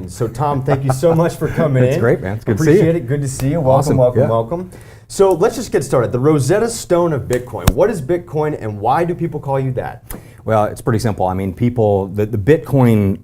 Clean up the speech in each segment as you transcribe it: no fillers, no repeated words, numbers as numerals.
So Tom, thank you so much for coming in. It's great, man. It's good to see you. Appreciate it. Good to see you. Welcome, Awesome. welcome. So let's just get started. The Rosetta Stone of Bitcoin. What is Bitcoin and why do people call you that? Well, it's pretty simple. I mean, people, the Bitcoin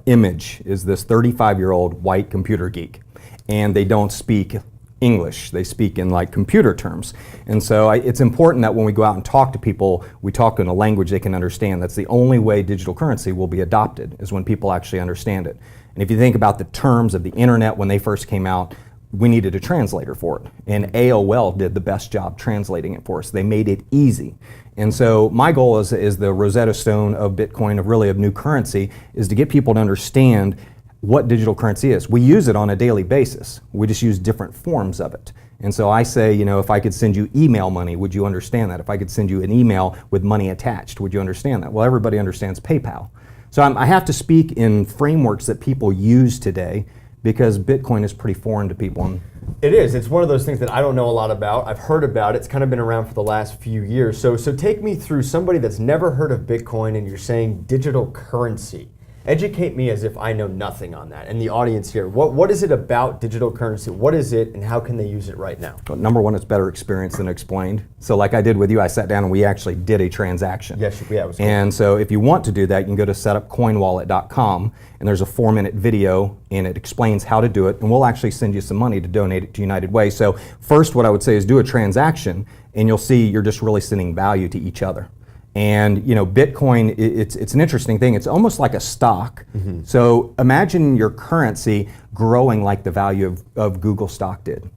image is this 35-year-old white computer geek, and they don't speak English. They speak in like computer terms. And so it's important that when we go out and talk to people, we talk in a language they can understand. That's the only way digital currency will be adopted, is when people actually understand it. And if you think about the terms of the internet when they first came out, we needed a translator for it. And AOL did the best job translating it for us. They made it easy. And so my goal is the Rosetta Stone of Bitcoin, of new currency, is to get people to understand what digital currency is. We use it on a daily basis. We just use different forms of it. And so I say, if I could send you email money, would you understand that? If I could send you an email with money attached, would you understand that? Well, everybody understands PayPal. So I have to speak in frameworks that people use today, because Bitcoin is pretty foreign to people. It is. It's one of those things that I don't know a lot about. I've heard about it. It's kind of been around for the last few years. So take me through somebody that's never heard of Bitcoin and you're saying digital currency. Educate me as if I know nothing on that. And the audience here, what is it about digital currency? What is it and how can they use it right now? Well, number one, it's better experience than explained. So like I did with you, I sat down and we actually did a transaction. Yes, yeah, it was cool. And so if you want to do that, you can go to setupcoinwallet.com and there's a 4-minute video and it explains how to do it, and we'll actually send you some money to donate it to United Way. So first, what I would say is do a transaction and you'll see you're just really sending value to each other. And Bitcoin, it's an interesting thing. It's almost like a stock. Mm-hmm. So imagine your currency growing like the value of Google stock did.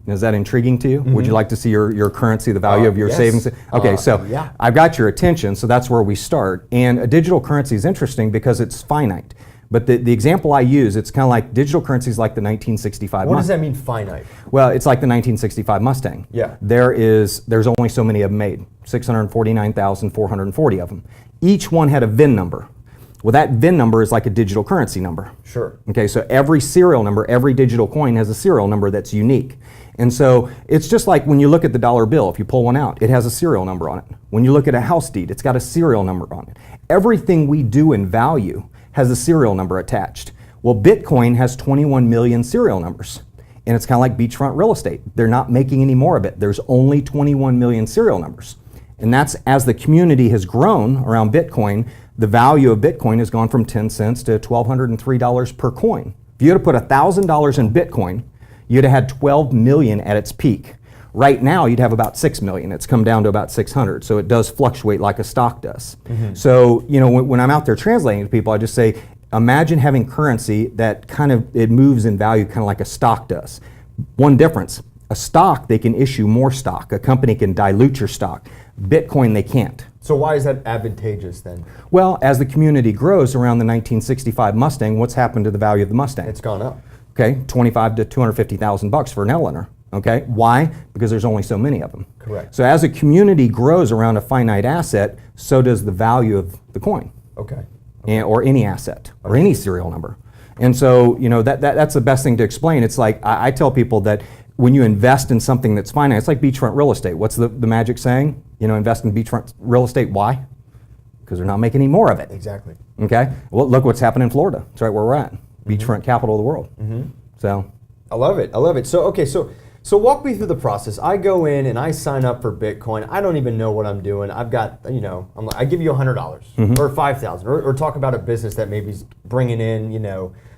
Is that intriguing to you? Mm-hmm. Would you like to see your currency, the value of your savings? Okay, yeah. I've got your attention, so that's where we start. And a digital currency is interesting because it's finite. But the example I use, it's kind of like digital currencies like the 1965 What does that mean, finite? Well, it's like the 1965 Mustang. Yeah. There's only so many of them made, 649,440 of them. Each one had a VIN number. Well, that VIN number is like a digital currency number. Sure. Okay, so every serial number, every digital coin has a serial number that's unique. And so it's just like when you look at the dollar bill, if you pull one out, it has a serial number on it. When you look at a house deed, it's got a serial number on it. Everything we do in value has a serial number attached. Well, Bitcoin has 21 million serial numbers. And it's kind of like beachfront real estate. They're not making any more of it. There's only 21 million serial numbers. And that's, as the community has grown around Bitcoin, the value of Bitcoin has gone from 10 cents to $1,203 per coin. If you had to put $1,000 in Bitcoin, you'd have had 12 million at its peak. Right now, you'd have about 6 million. It's come down to about 600. So it does fluctuate like a stock does. Mm-hmm. So, when I'm out there translating to people, I just say, imagine having currency that it moves in value kind of like a stock does. One difference, a stock, they can issue more stock. A company can dilute your stock. Bitcoin, they can't. So why is that advantageous then? Well, as the community grows around the 1965 Mustang, what's happened to the value of the Mustang? It's gone up. Okay, $25,000 to $250,000 for an L-enter. Okay, why? Because there's only so many of them. Correct. So as a community grows around a finite asset, so does the value of the coin. Okay. Or any asset, or any serial number. And so, that's the best thing to explain. It's like, I tell people that when you invest in something that's finite, it's like beachfront real estate. What's the magic saying? Invest in beachfront real estate. Why? Because they're not making any more of it. Exactly. Okay? Well, look what's happened in Florida. It's right where we're at. Beachfront capital of the world. Mm-hmm. So. I love it. So walk me through the process. I go in and I sign up for Bitcoin. I don't even know what I'm doing. I've got, I give you $100 or $5,000 or talk about a business that maybe is bringing in,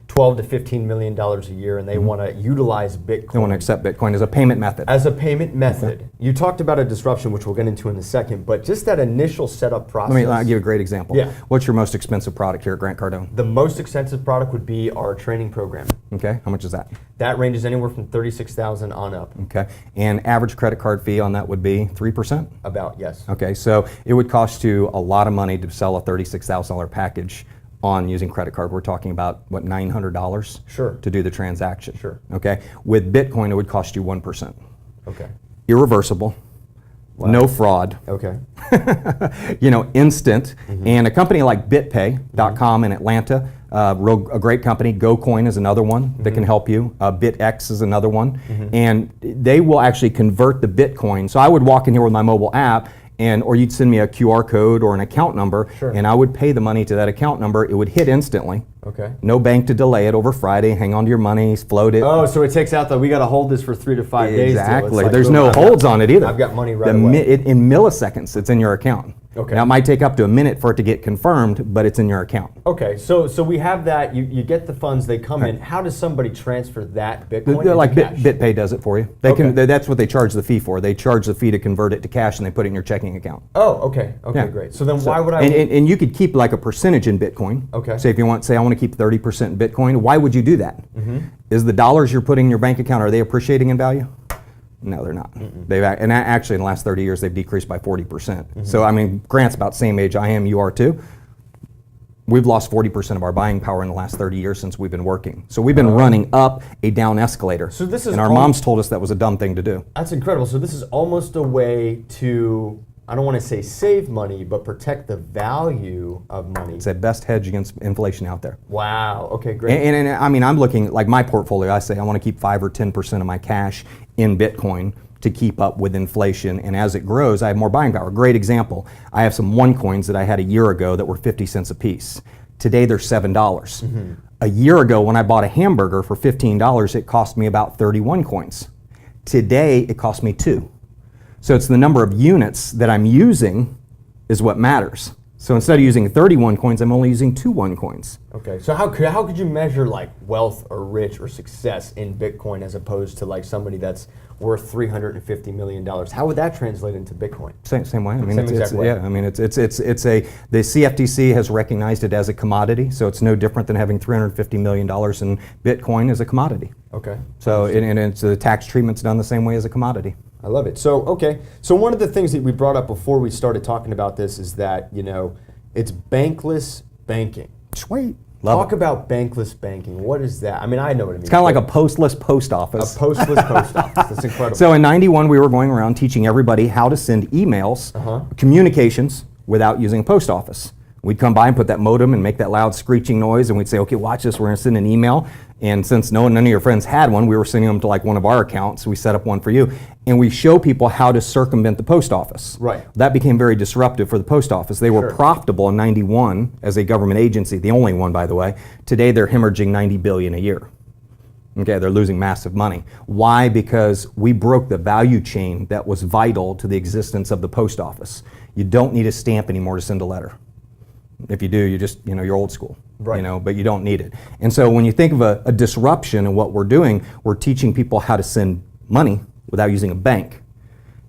$12 to $15 million a year, and they want to utilize Bitcoin. They want to accept Bitcoin as a payment method. As a payment method. Okay. You talked about a disruption, which we'll get into in a second, but just that initial setup process. I'll give you a great example. Yeah. What's your most expensive product here at Grant Cardone? The most expensive product would be our training program. Okay, how much is that? That ranges anywhere from $36,000 on up. Okay, and average credit card fee on that would be 3%? About, yes. Okay, so it would cost you a lot of money to sell a $36,000 package on using credit card. We're talking about, what, $900? Sure. To do the transaction. Sure. Okay, with Bitcoin, it would cost you 1%. Okay. Irreversible. Wow. No fraud. Okay. Instant. Mm-hmm. And a company like BitPay.com in Atlanta, a great company. GoCoin is another one that can help you. BitX is another one. Mm-hmm. And they will actually convert the Bitcoin. So I would walk in here with my mobile app or you'd send me a QR code or an account number, Sure. and I would pay the money to that account number. It would hit instantly. Okay. No bank to delay it over Friday. Hang on to your money, float it. Oh, so it takes out that we got to hold this for 3 to 5 days. deal. It's Exactly. like, There's boom, no holds on it either. I've got money right away. In milliseconds, it's in your account. Okay. Now, it might take up to a minute for it to get confirmed, but it's in your account. Okay, so we have that. You get the funds, they come in. How does somebody transfer that Bitcoin They're into like cash? BitPay does it for you. That's what they charge the fee for. They charge the fee to convert it to cash, and they put it in your checking account. Oh, okay, Yeah. great. So then why would I? And you could keep like a percentage in Bitcoin. Okay. Say if you want, I want to keep 30% in Bitcoin. Why would you do that? Mm-hmm. Is the dollars you're putting in your bank account, are they appreciating in value? No, they're not. Actually in the last 30 years they've decreased by 40%. So I mean, Grant's about the same age I am. You are too. We've lost 40% of our buying power in the last 30 years since we've been working. So we've been running up a down escalator. So this is and our moms told us that was a dumb thing to do. That's incredible. So this is almost a way to, I don't want to say save money, but protect the value of money. It's the best hedge against inflation out there. Wow. Okay, great. And I mean, I'm looking, like my portfolio, I say I want to keep 5 or 10% of my cash in Bitcoin to keep up with inflation. And as it grows, I have more buying power. Great example. I have some OneCoins that I had a year ago that were 50 cents a piece. Today they're $7. A year ago when I bought a hamburger for $15, it cost me about 31 coins. Today it cost me 2. So it's the number of units that I'm using is what matters. So instead of using 31 coins, I'm only using 2 OneCoins. Okay, so how could you measure like wealth or rich or success in Bitcoin as opposed to like somebody that's worth $350 million? How would that translate into Bitcoin? Same way. I mean, Same exact way. Yeah. I mean, the CFTC has recognized it as a commodity, so it's no different than having $350 million in Bitcoin as a commodity. Okay. So and it's the tax treatment's done the same way as a commodity. I love it. So, okay. So one of the things that we brought up before we started talking about this is that, it's bankless banking. Sweet. Talk about bankless banking. What is that? I mean, I know what it means. It's kind of like a postless post office. A postless post office. That's incredible. So in '91, we were going around teaching everybody how to send emails, communications, without using a post office. We'd come by and put that modem and make that loud screeching noise, and we'd say, okay, watch this, we're gonna send an email. And since none of your friends had one, we were sending them to like one of our accounts. We set up one for you. And we show people how to circumvent the post office. Right. That became very disruptive for the post office. They were profitable in '91 as a government agency, the only one, by the way. Today, they're hemorrhaging $90 billion a year. Okay, they're losing massive money. Why? Because we broke the value chain that was vital to the existence of the post office. You don't need a stamp anymore to send a letter. If you do, you just, you're old school. Right. But you don't need it. And so when you think of a disruption in what we're doing, we're teaching people how to send money without using a bank.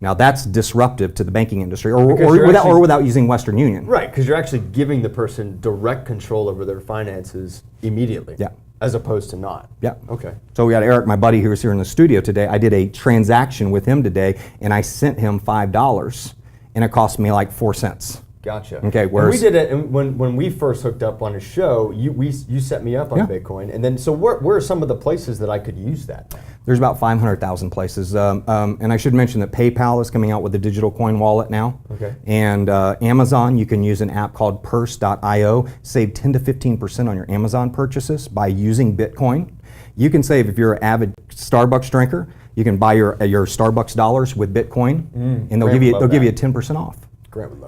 Now that's disruptive to the banking industry, or without using Western Union. Right, because you're actually giving the person direct control over their finances immediately. Yeah. As opposed to not. Yeah. Okay. So we got Eric, my buddy, who was here in the studio today. I did a transaction with him today, and I sent him $5, and it cost me like 4 cents. Gotcha. Okay, and we did it, and when we first hooked up on a show, you set me up on Bitcoin, and then so where are some of the places that I could use that? There's about 500,000 places, and I should mention that PayPal is coming out with a digital coin wallet now. Okay. And Amazon, you can use an app called Purse.io, save 10 to 15% on your Amazon purchases by using Bitcoin. You can save if you're an avid Starbucks drinker. You can buy your Starbucks dollars with Bitcoin, and they'll give you a 10% off.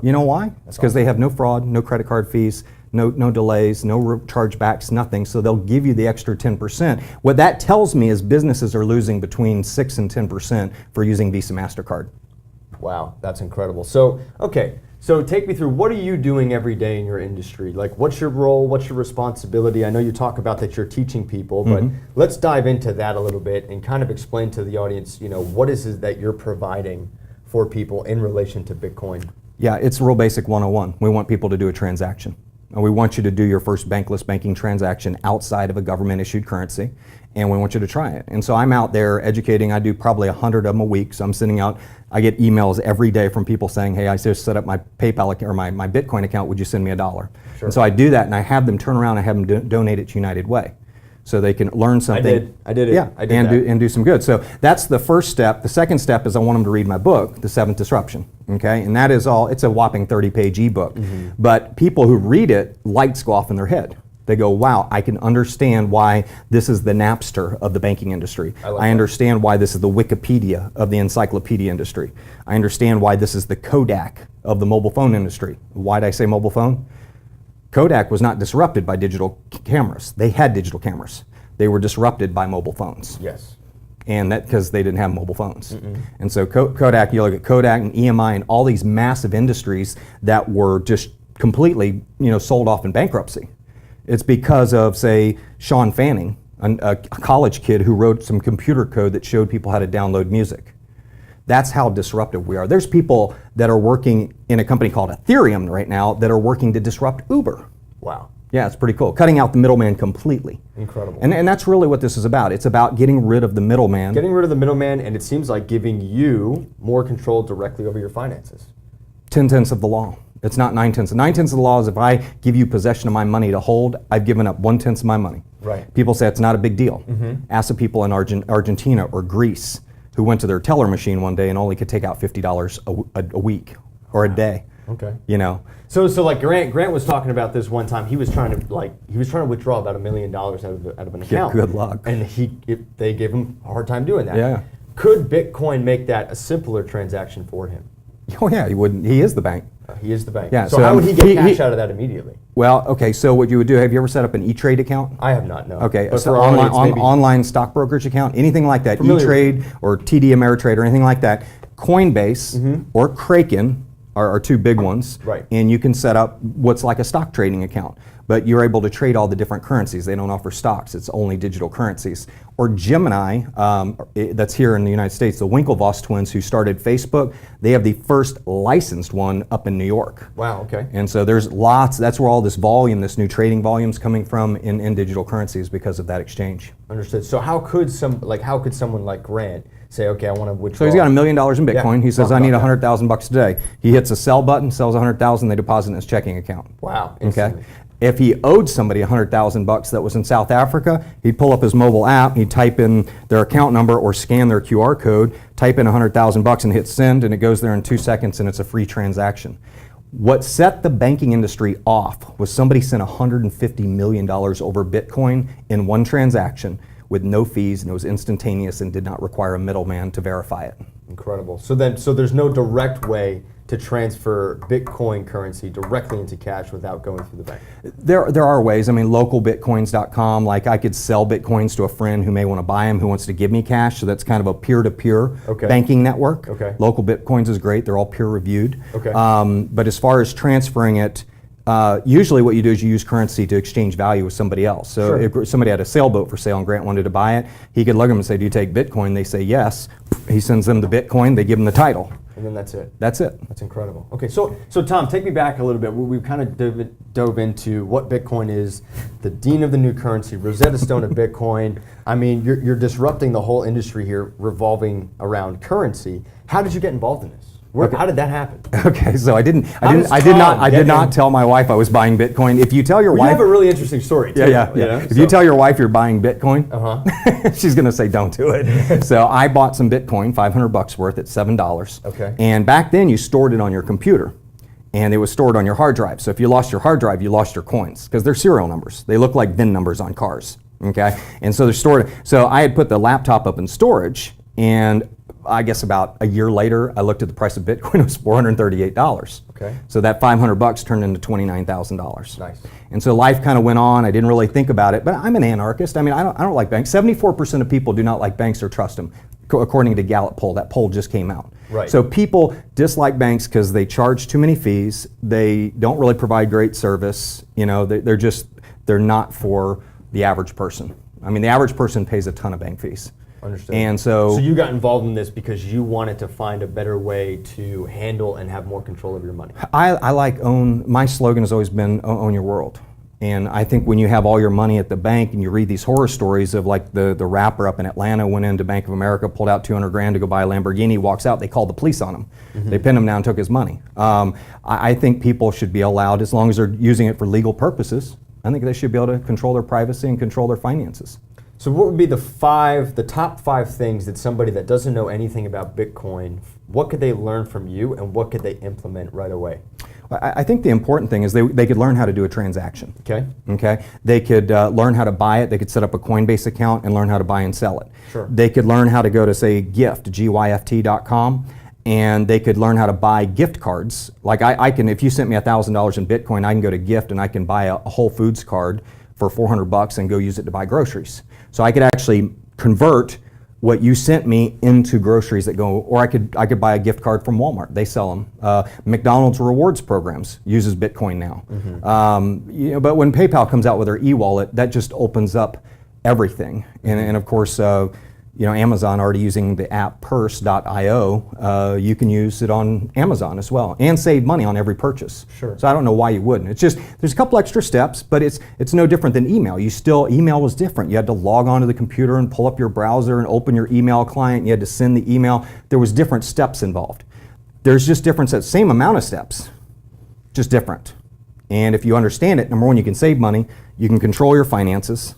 You know why? It's because they have no fraud, no credit card fees, no delays, no chargebacks, nothing. So they'll give you the extra 10%. What that tells me is businesses are losing between 6 and 10% for using Visa, MasterCard. Wow, that's incredible. So, okay, so take me through, what are you doing every day in your industry? Like, what's your role? What's your responsibility? I know you talk about that you're teaching people, but let's dive into that a little bit and kind of explain to the audience, what is it that you're providing for people in relation to Bitcoin? Yeah, it's real basic 101. We want people to do a transaction. And we want you to do your first bankless banking transaction outside of a government-issued currency, and we want you to try it. And so I'm out there educating. I do probably 100 of them a week. So I'm sending out, I get emails every day from people saying, hey, I just set up my PayPal account, or my Bitcoin account. Would you send me $1? Sure. And so I do that, and I have them turn around and have them donate it to United Way, so they can learn something. I did it. Yeah, and do some good. So that's the first step. The second step is I want them to read my book, The Seventh Disruption. Okay, and that is all. It's a whopping 30-page ebook. But people who read it, lights go off in their head. They go, wow, I can understand why this is the Napster of the banking industry. I understand why this is the Wikipedia of the encyclopedia industry. I understand why this is the Kodak of the mobile phone industry. Why did I say mobile phone? Kodak was not disrupted by digital cameras. They had digital cameras. They were disrupted by mobile phones. Yes. And that because they didn't have mobile phones. And so Kodak, you look at Kodak and EMI and all these massive industries that were just completely, sold off in bankruptcy. It's because of, say, Sean Fanning, a college kid who wrote some computer code that showed people how to download music. That's how disruptive we are. There's people that are working in a company called Ethereum right now that are working to disrupt Uber. Wow. Yeah, it's pretty cool. Cutting out the middleman completely. Incredible. And that's really what this is about. It's about getting rid of the middleman. Getting rid of the middleman, and it seems like giving you more control directly over your finances. 10/10 of the law. It's not 9/10. 9/10 of the law is if I give you possession of my money to hold, I've given up 1/10 of my money. Right. People say it's not a big deal. Ask the people in Argentina or Greece who went to their teller machine one day and only could take out $50 a week or a day. Okay. So like Grant was talking about this one time. He was trying to withdraw about $1 million out of an account. Good luck. And they gave him a hard time doing that. Yeah. Could Bitcoin make that a simpler transaction for him? Oh yeah, he wouldn't. He is the bank. He is the bank. Yeah, So how would he get cash out of that immediately? Well, okay. So what you would do? Have you ever set up an E-Trade account? I have not. No. Okay, But so for online stock brokerage account, anything like that, Familiar. E-Trade or TD Ameritrade or anything like that. Coinbase or Kraken are two big ones. Right. And you can set up what's like a stock trading account, but you're able to trade all the different currencies. They don't offer stocks, it's only digital currencies. Or Gemini, that's here in the United States, the Winklevoss twins who started Facebook, they have the first licensed one up in New York. Wow, okay. And so there's lots, that's where all this volume, this new trading volume is coming from in digital currencies because of that exchange. Understood. So how could someone like Grant say, okay, I want to withdraw? So he's got $1 million in Bitcoin. Yeah, He says, talk I need about that. $100,000 today. He hits a sell button, sells $100,000, they deposit in his checking account. Wow. Okay. Instantly. If he owed somebody $100,000 that was in South Africa, he'd pull up his mobile app, he'd type in their account number or scan their QR code, type in $100,000 and hit send, and it goes there in 2 seconds and it's a free transaction. What set the banking industry off was somebody sent $150 million over Bitcoin in one transaction with no fees, and it was instantaneous and did not require a middleman to verify it. Incredible. So there's no direct way to transfer Bitcoin currency directly into cash without going through the bank. There are ways. I mean, localbitcoins.com, like I could sell Bitcoins to a friend who may want to buy them, who wants to give me cash. So that's kind of a peer-to-peer banking network. Okay. Local Bitcoins is great. They're all peer-reviewed. Okay. But as far as transferring it, usually what you do is you use currency to exchange value with somebody else. So if somebody had a sailboat for sale and Grant wanted to buy it, he could look at them and say, do you take Bitcoin? They say yes. He sends them the Bitcoin. They give him the title. And then that's it. That's it. That's incredible. Okay, so Tom, take me back a little bit. We kind of dove into what Bitcoin is, the dean of the new currency, Rosetta Stone of Bitcoin. I mean, you're disrupting the whole industry here, revolving around currency. How did you get involved in this? How did that happen? Okay, so I did not tell my wife I was buying Bitcoin. If you tell your wife, you have a really interesting story too. Yeah. If you tell your wife you're buying Bitcoin, she's gonna say don't do it. So I bought some Bitcoin, $500 worth at $7. Okay. And back then you stored it on your computer, and it was stored on your hard drive. So if you lost your hard drive, you lost your coins because they're serial numbers. They look like VIN numbers on cars. Okay, and so they're stored. So I had put the laptop up in storage, and I guess about a year later, I looked at the price of Bitcoin. It was $438. Okay. So that $500 turned into $29,000. Nice. And so life kind of went on. I didn't really think about it, but I'm an anarchist. I mean, I don't like banks. 74% of people do not like banks or trust them, according to Gallup poll. That poll just came out. Right. So people dislike banks because they charge too many fees. They don't really provide great service. They're not for the average person. I mean, the average person pays a ton of bank fees. Understood. And so you got involved in this because you wanted to find a better way to handle and have more control of your money. I like my slogan has always been own your world. And I think when you have all your money at the bank and you read these horror stories of like the rapper up in Atlanta went into Bank of America, pulled out 200 grand to go buy a Lamborghini, walks out, they called the police on him. They pinned him down and took his money. I think people should be allowed, as long as they're using it for legal purposes, I think they should be able to control their privacy and control their finances. So what would be the top five things that somebody that doesn't know anything about Bitcoin, what could they learn from you and what could they implement right away? I think the important thing is they could learn how to do a transaction. Okay. Okay. They could learn how to buy it. They could set up a Coinbase account and learn how to buy and sell it. Sure. They could learn how to go to, say, gyft.com, and they could learn how to buy gift cards. Like I can, if you sent me $1,000 in Bitcoin, I can go to Gift and I can buy a Whole Foods card for $400 and go use it to buy groceries. So I could actually convert what you sent me into groceries that go, or I could buy a gift card from Walmart. They sell them. McDonald's rewards programs uses Bitcoin now. But when PayPal comes out with their e-wallet, that just opens up everything. And of course, Amazon already using the app purse.io, you can use it on Amazon as well and save money on every purchase. Sure. So I don't know why you wouldn't. It's just, there's a couple extra steps, but it's no different than email. Email was different. You had to log onto the computer and pull up your browser and open your email client. You had to send the email. There was different steps involved. There's just different steps, same amount of steps, just different. And if you understand it, number one, you can save money, you can control your finances,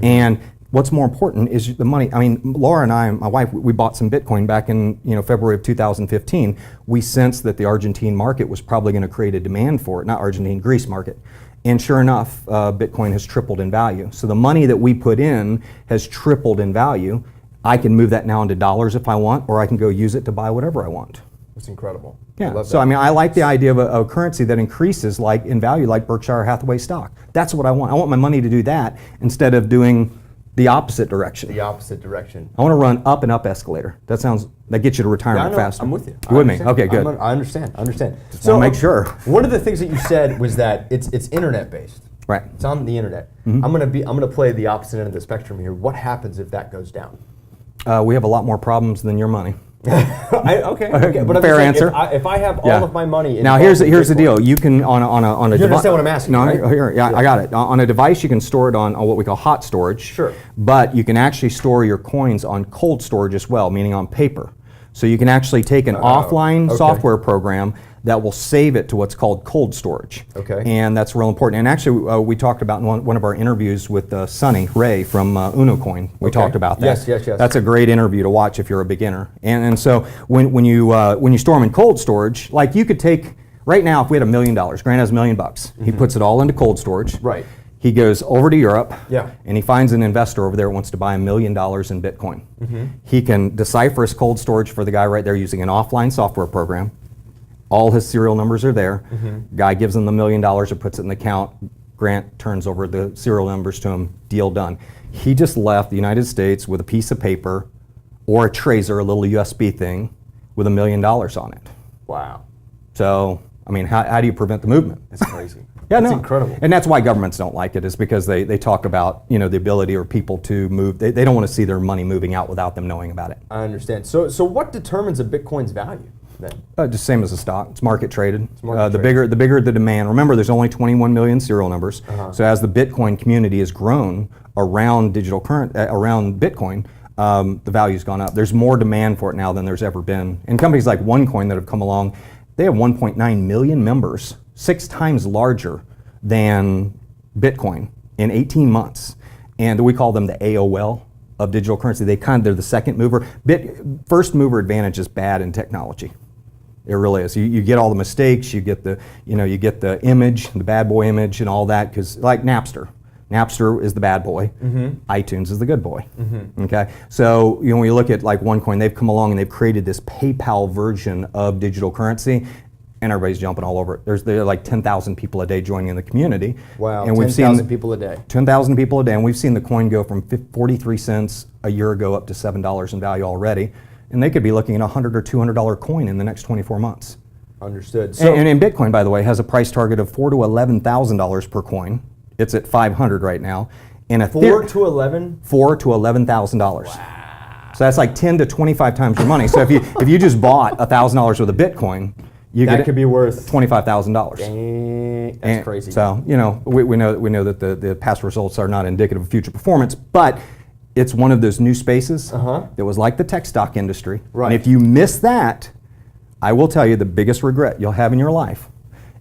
and what's more important is the money. I mean, Laura and I, my wife, we bought some Bitcoin back in February of 2015. We sensed that the Argentine market was probably going to create a demand for it, not Argentine, Greece market. And sure enough, Bitcoin has tripled in value. So the money that we put in has tripled in value. I can move that now into dollars if I want, or I can go use it to buy whatever I want. That's incredible. Yeah. So I mean, I like the idea of a currency that increases like in value, like Berkshire Hathaway stock. That's what I want. I want my money to do that instead of doing the opposite direction. The opposite direction. I want to run up and up escalator. That gets you to retirement faster. I'm with you. You with me? Okay, good. I understand. So make sure. One of the things that you said was that it's internet based. Right. It's on the internet. I'm gonna play the opposite end of the spectrum here. What happens if that goes down? We have a lot more problems than your money. Okay. But fair answer. If I have all of my money in now here's the deal. You can on a you understand what I'm asking? No, right? here, I got it. On a device, you can store it on what we call hot storage. Sure. But you can actually store your coins on cold storage as well, meaning on paper. So you can actually take an offline software program that will save it to what's called cold storage. Okay. And that's real important. And actually, we talked about in one of our interviews with Sonny Ray from UnoCoin. We talked about that. Yes. That's a great interview to watch if you're a beginner. And so when you store them in cold storage, like you could take right now, if we had $1 million, Grant has $1 million. He puts it all into cold storage. Right. He goes over to Europe, Yeah. and he finds an investor over there who wants to buy $1 million in Bitcoin. He can decipher his cold storage for the guy right there using an offline software program. All his serial numbers are there. Guy gives him the $1 million or puts it in the account. Grant turns over the serial numbers to him. Deal done. He just left the United States with a piece of paper or a tracer, a little USB thing, with $1 million on it. Wow. So, I mean, how do you prevent the movement? That's crazy. Yeah, That's no. incredible. And that's why governments don't like it, is because they talk about the ability or people to move. They don't want to see their money moving out without them knowing about it. I understand. So what determines a Bitcoin's value then? Just same as a stock. It's market traded. market The bigger the demand. Remember, there's only 21 million serial numbers. So as the Bitcoin community has grown around around Bitcoin, the value's gone up. There's more demand for it now than there's ever been. And companies like OneCoin that have come along, they have 1.9 million members, 6 times larger than Bitcoin in 18 months. And we call them the AOL of digital currency. They're the second mover. First mover advantage is bad in technology. It really is. You get all the mistakes. You get the image, the bad boy image, and all that. Because like Napster is the bad boy. iTunes is the good boy. Okay. So when you look at like OneCoin, they've come along and they've created this PayPal version of digital currency, and everybody's jumping all over it. There are like 10,000 people a day joining in the community. Wow. And 10,000 people a day. 10,000 people a day, and we've seen the coin go from 43 cents a year ago up to $7 in value already. And they could be looking at a $100 or $200 coin in the next 24 months. Understood. So, and Bitcoin, by the way, has a price target of $4,000 to $11,000 per coin. It's at $500 right now. And $4,000 to $11,000? $4,000 to $11,000. Wow. So that's like 10 to 25 times your money. So if you just bought $1,000 worth of Bitcoin, that could be worth $25,000. Dang, that's crazy. So we know that the past results are not indicative of future performance, but it's one of those new spaces that was like the tech stock industry. Right. And if you miss that, I will tell you the biggest regret you'll have in your life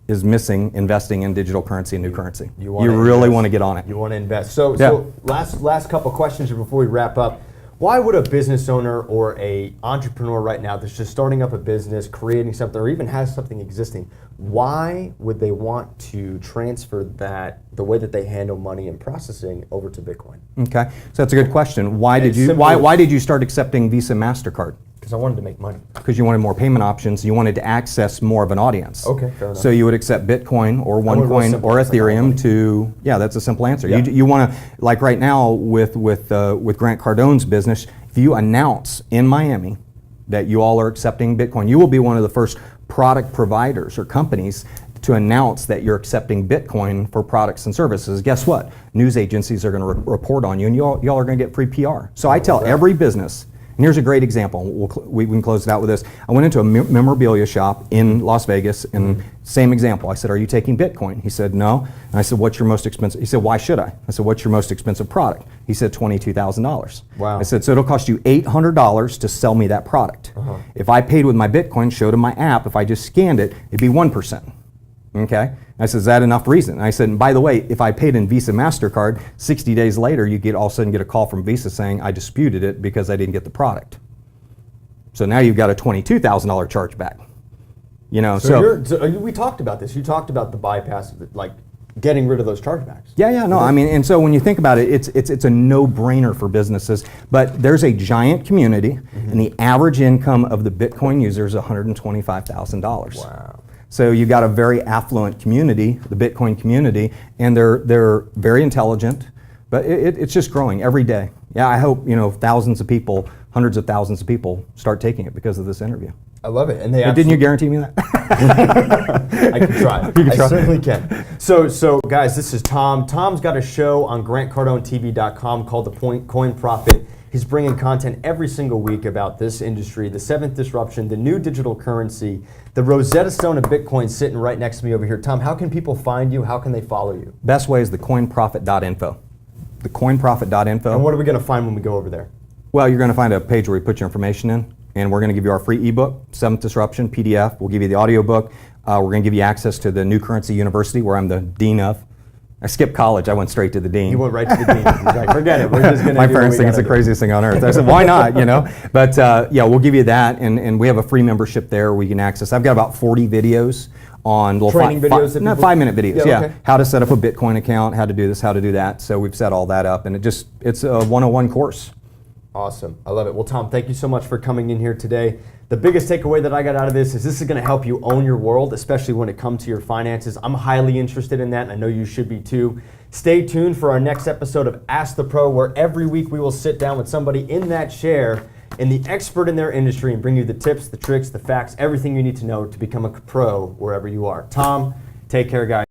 is missing investing in digital currency and new currency. You really want to get on it. You want to invest. So last couple questions here before we wrap up. Why would a business owner or a entrepreneur right now that's just starting up a business, creating something, or even has something existing, why would they want to transfer the way that they handle money and processing over to Bitcoin? Okay, so that's a good question. Why did you start accepting Visa, MasterCard? Because I wanted to make money. Because you wanted more payment options. You wanted to access more of an audience. Okay, fair enough. So you would accept Bitcoin or OneCoin or Ethereum to, yeah, that's a simple answer. Yeah. You want to, like right now with Grant Cardone's business, if you announce in Miami that you all are accepting Bitcoin, you will be one of the first product providers or companies to announce that you're accepting Bitcoin for products and services. Guess what? News agencies are going to report on you, and y'all are going to get free PR. So I tell every business, and here's a great example. We can close it out with this. I went into a memorabilia shop in Las Vegas, and same example. I said, "Are you taking Bitcoin?" He said, "No." And I said, "What's your most expensive?" He said, "Why should I?" I said, "What's your most expensive product?" He said, $22,000. Wow. I said, "So it'll cost you $800 to sell me that product. If I paid with my Bitcoin, showed him my app, if I just scanned it, it'd be 1%. Okay? I said, "Is that enough reason?" And I said, "And by the way, if I paid in Visa, MasterCard, 60 days later, you all of a sudden get a call from Visa saying, I disputed it because I didn't get the product. So now you've got a $22,000 charge back." You know, we talked about this. You talked about the bypass, like getting rid of those chargebacks. Yeah, no, I mean, and so when you think about it, it's a no-brainer for businesses, but there's a giant community, and the average income of the Bitcoin user is $125,000. Wow. So you've got a very affluent community, the Bitcoin community, and they're very intelligent, but it's just growing every day. Yeah, I hope, thousands of people, hundreds of thousands of people start taking it because of this interview. I love it. And didn't you guarantee me that? I can try. I certainly can. So guys, this is Tom. Tom's got a show on GrantCardoneTV.com called The Coin Profit. He's bringing content every single week about this industry, the seventh disruption, the new digital currency, the Rosetta Stone of Bitcoin sitting right next to me over here. Tom, how can people find you? How can they follow you? Best way is thecoinprofit.info. Thecoinprofit.info. And what are we going to find when we go over there? Well, you're going to find a page where you put your information in, and we're going to give you our free ebook, Seventh Disruption, PDF. We'll give you the audiobook. We're going to give you access to the New Currency University, where I'm the dean of. I skipped college. I went straight to the dean. You went right to the dean. He's like, forget it. We're just going to My parents think it's the craziest thing on earth. I said, why not, But yeah, we'll give you that, and we have a free membership there we can access. I've got about 40 videos on training videos. 5-minute videos. Yeah, okay. How to set up a Bitcoin account, how to do this, how to do that. So we've set all that up, and it's a 101 course. Awesome. I love it. Well, Tom, thank you so much for coming in here today. The biggest takeaway that I got out of this is going to help you own your world, especially when it comes to your finances. I'm highly interested in that, and I know you should be too. Stay tuned for our next episode of Ask the Pro, where every week we will sit down with somebody in that chair and the expert in their industry and bring you the tips, the tricks, the facts, everything you need to know to become a pro wherever you are. Tom, take care, guys.